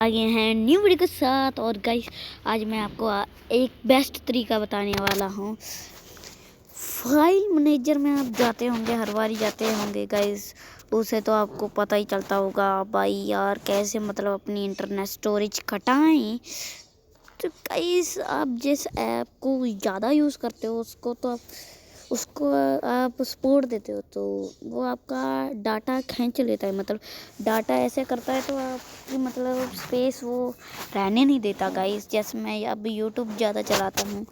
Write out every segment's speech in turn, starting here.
आ गए हैं new video के साथ। और गाइस आज मैं आपको एक बेस्ट तरीका बताने वाला हूँ। फाइल मैनेजर में आप जाते होंगे, हर बार ही जाते होंगे गाइस, उसे तो आपको पता ही चलता होगा भाई यार कैसे मतलब अपनी इंटरनेट स्टोरेज घटाएं। तो गाइस आप जिस ऐप को ज़्यादा यूज़ करते हो उसको आप सपोर्ट देते हो तो वो आपका डाटा खींच लेता है, मतलब डाटा ऐसे करता है तो आपकी मतलब स्पेस वो रहने नहीं देता गाइस। जैसे मैं अब यूट्यूब ज़्यादा चलाता हूँ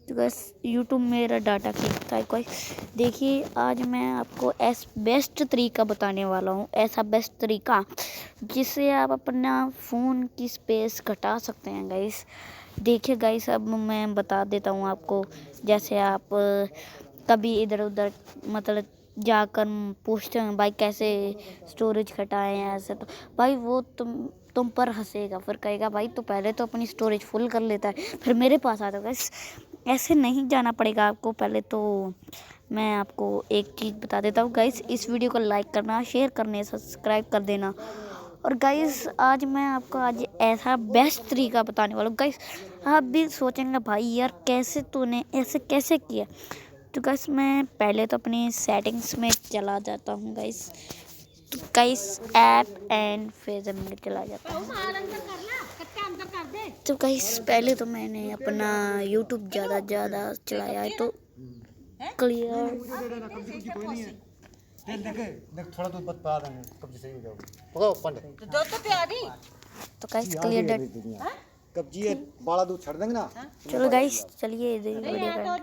तो बस यूट्यूब मेरा डाटा खींचता है। कोई देखिए आज मैं आपको बेस्ट तरीका बताने वाला हूँ, ऐसा बेस्ट तरीका जिससे आप अपना फ़ोन की स्पेस घटा सकते हैं गाइस। देखिए गाइस अब मैं बता देता हूँ आपको। जैसे आप कभी इधर उधर मतलब जाकर पूछते हैं भाई कैसे स्टोरेज घटाएं ऐसे, तो भाई वो तुम पर हंसेगा, फिर कहेगा भाई तो पहले तो अपनी स्टोरेज फुल कर लेता है फिर मेरे पास आता है। ऐसे नहीं जाना पड़ेगा आपको। पहले तो मैं आपको एक चीज़ बता देता हूँ गाइस, इस वीडियो को लाइक करना, शेयर करने, सब्सक्राइब कर देना। और गाइस आज मैं आपको आज ऐसा बेस्ट तरीका बताने वाला हूँ गाइस। आप भी सोचेंगे भाई यार कैसे तूने ऐसे कैसे किया। तो गाइस मैं पहले तो अपनी सेटिंग्स में चला जाता हूँ गाइस, तो गाइस ऐप एंड फिर में चला जाता हूँ। तो गाइस पहले तो मैंने अपना यूट्यूब ज़्यादा चलाया है तो क्लियर थोड़ा दूध बता देंगे कब्जी सही हो जाओगे पकाओ पंडे तो गाइस क्लियर कब्जी है बाला दूध छड़ देंगे ना। चलो गाइस चलिए वीडियो